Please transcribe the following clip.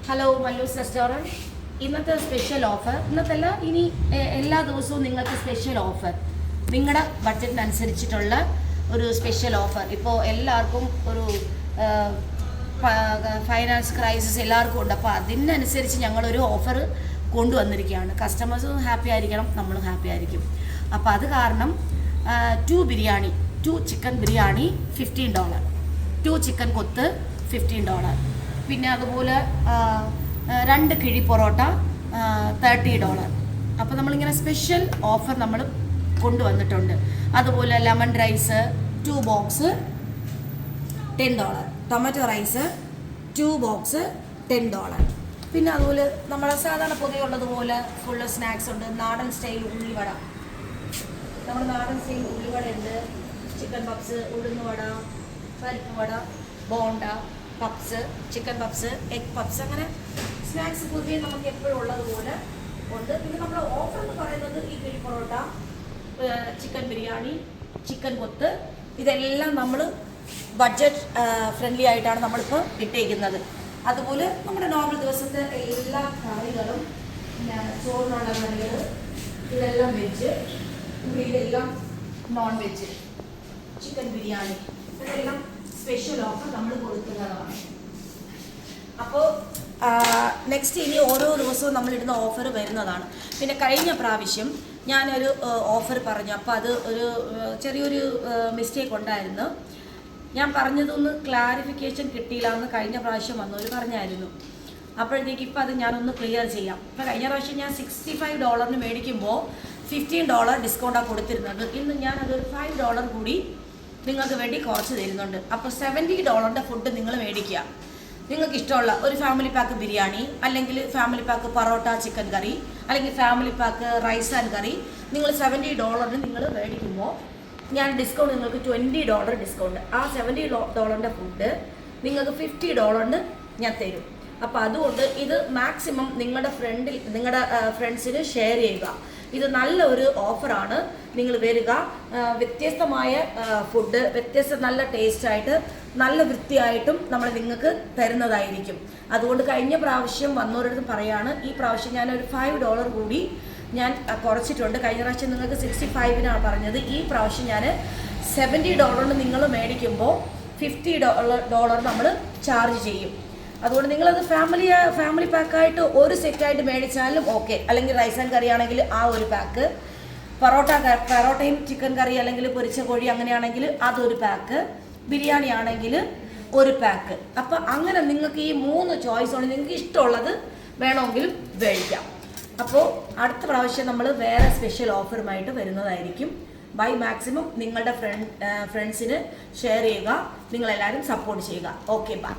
Hello Mallus restaurant. ഇന്നത്തെ special offer, ഇന്നത്തെല്ല ഇനി എല്ലാ ദിവസവും നിങ്ങൾക്ക് സ്പെഷ്യൽ ഓഫർ, നിങ്ങളുടെ ബഡ്ജറ്റിനനുസരിച്ചിട്ടുള്ള ഒരു സ്പെഷ്യൽ ഓഫർ. ഇപ്പോൾ എല്ലാവർക്കും ഒരു ഫൈനാൻസ് ക്രൈസിസ് എല്ലാവർക്കും ഉണ്ട്. അപ്പോൾ അതിനനുസരിച്ച് ഞങ്ങളൊരു ഓഫർ കൊണ്ടുവന്നിരിക്കുകയാണ്. കസ്റ്റമേഴ്സും ഹാപ്പി ആയിരിക്കണം, നമ്മളും ഹാപ്പി ആയിരിക്കും. അപ്പോൾ അത് കാരണം 2 ചിക്കൻ ബിരിയാണി $15, 2 ചിക്കൻ കൊത്ത് $15, പിന്നെ അതുപോലെ 2 കിഴി പൊറോട്ട $30. അപ്പോൾ നമ്മളിങ്ങനെ സ്പെഷ്യൽ ഓഫർ നമ്മൾ കൊണ്ടുവന്നിട്ടുണ്ട്. അതുപോലെ lemon rice 2 box $10, tomato rice 2 box $10. പിന്നെ അതുപോലെ നമ്മളെ സാധാരണ പൊതുവെ ഉള്ളതുപോലെ ഫുള്ള് സ്നാക്സ് ഉണ്ട്. നാടൻ സ്റ്റൈൽ ഉള്ളിവട, നമ്മുടെ നാടൻ സ്റ്റൈൽ ഉള്ളിവട ഉണ്ട്. ചിക്കൻ പപ്സ്, ഉഴുന്നുവട, പരിപ്പ് വട, ബോണ്ട, puffs, chicken puffs, egg puffs, അങ്ങനെ സ്നാക്സ് പൊതുവെ നമുക്ക് എപ്പോഴും ഉള്ളതുപോലെ ഉണ്ട്. പിന്നെ നമ്മുടെ ഓഫർ എന്ന് പറയുന്നത് ഈ കിഴി പൊറോട്ട, ചിക്കൻ ബിരിയാണി, ചിക്കൻ കൊത്ത്, ഇതെല്ലാം നമ്മൾ ബഡ്ജറ്റ് ഫ്രണ്ട്ലി ആയിട്ടാണ് നമ്മളിപ്പോൾ ഇട്ടേക്കുന്നത്. അതുപോലെ നമ്മുടെ നോർമൽ ദിവസത്തെ എല്ലാ കറികളും, പിന്നെ ചോറിനുള്ള കറികൾ, ഇതെല്ലാം വെജ്, ഇതെല്ലാം നോൺ വെജ്, ചിക്കൻ ബിരിയാണി, ഇതെല്ലാം സ്പെഷ്യൽ ഓഫർ നമ്മൾ കൊടുക്കുന്നതാണ്. അപ്പോൾ നെക്സ്റ്റ് ഇനി ഓരോ ദിവസവും നമ്മളിടുന്ന ഓഫർ വരുന്നതാണ്. പിന്നെ കഴിഞ്ഞ പ്രാവശ്യം ഞാനൊരു ഓഫർ പറഞ്ഞു, അപ്പോൾ അത് ഒരു ചെറിയൊരു മിസ്റ്റേക്ക് ഉണ്ടായിരുന്നു. ഞാൻ പറഞ്ഞതൊന്ന് ക്ലാരിഫിക്കേഷൻ കിട്ടിയില്ല എന്ന് കഴിഞ്ഞ പ്രാവശ്യം വന്നവർ പറഞ്ഞായിരുന്നു. അപ്പോഴത്തേക്ക് ഇപ്പോൾ അത് ഞാനൊന്ന് ക്ലിയർ ചെയ്യാം. ഇപ്പോൾ കഴിഞ്ഞ പ്രാവശ്യം ഞാൻ $65 മേടിക്കുമ്പോൾ $15 ഡിസ്കൗണ്ടാണ് കൊടുത്തിരുന്നത്. ഇന്ന് ഞാനതൊരു $5 കൂടി നിങ്ങൾക്ക് വേണ്ടി കുറച്ച് തരുന്നുണ്ട്. അപ്പോൾ $70 ഫുഡ് നിങ്ങൾ മേടിക്കുക. നിങ്ങൾക്ക് ഇഷ്ടമുള്ള ഒരു ഫാമിലി പാക്ക് ബിരിയാണി, അല്ലെങ്കിൽ family pack parotta chicken curry, അല്ലെങ്കിൽ family pack rice and curry, നിങ്ങൾ $70 നിങ്ങൾ മേടിക്കുമ്പോൾ ഞാൻ ഡിസ്കൗണ്ട് നിങ്ങൾക്ക് $20 ഡിസ്കൗണ്ട്. ആ $70 ഫുഡ് നിങ്ങൾക്ക് $50 ഞാൻ തരും. അപ്പോൾ അതുകൊണ്ട് ഇത് മാക്സിമം നിങ്ങളുടെ ഫ്രണ്ട്സിന് ഷെയർ ചെയ്യുക. ഇത് നല്ലൊരു ഓഫറാണ്. നിങ്ങൾ വരിക, വ്യത്യസ്തമായ ഫുഡ്, നല്ല ടേസ്റ്റായിട്ട്, നല്ല വൃത്തിയായിട്ടും നമ്മൾ നിങ്ങൾക്ക് തരുന്നതായിരിക്കും. അതുകൊണ്ട് കഴിഞ്ഞ പ്രാവശ്യം വന്നവരടുത്ത് പറയാണ്, ഈ പ്രാവശ്യം ഞാനൊരു $5 കൂടി ഞാൻ കുറച്ചിട്ടുണ്ട്. കഴിഞ്ഞ പ്രാവശ്യം നിങ്ങൾക്ക് 65 പറഞ്ഞത്, ഈ പ്രാവശ്യം ഞാൻ $70 നിങ്ങൾ മേടിക്കുമ്പോൾ $50 നമ്മൾ ചാർജ് ചെയ്യും. അതുകൊണ്ട് നിങ്ങളത് ഫാമിലി പാക്കായിട്ട് ഒരു സെറ്റായിട്ട് മേടിച്ചാലും ഓക്കെ, അല്ലെങ്കിൽ റൈസ് ആൻഡ് കറി ആണെങ്കിൽ ആ ഒരു പാക്ക്, പൊറോട്ടയും ചിക്കൻ കറി അല്ലെങ്കിൽ പൊരിച്ച കോഴി അങ്ങനെയാണെങ്കിൽ അതൊരു പാക്ക്, ബിരിയാണി ആണെങ്കിൽ ഒരു പാക്ക്. അപ്പം അങ്ങനെ നിങ്ങൾക്ക് ഈ 3 ചോയ്സ് ഉണ്ട്. നിങ്ങൾക്ക് ഇഷ്ടമുള്ളത് വേണമെങ്കിലും മേടിക്കാം. അപ്പോൾ അടുത്ത പ്രാവശ്യം നമ്മൾ വേറെ സ്പെഷ്യൽ ഓഫറുമായിട്ട് വരുന്നതായിരിക്കും. ബൈ മാക്സിമം നിങ്ങളുടെ ഫ്രണ്ട്സിന് ഷെയർ ചെയ്യുക, നിങ്ങളെല്ലാവരും സപ്പോർട്ട് ചെയ്യുക. Okay, by.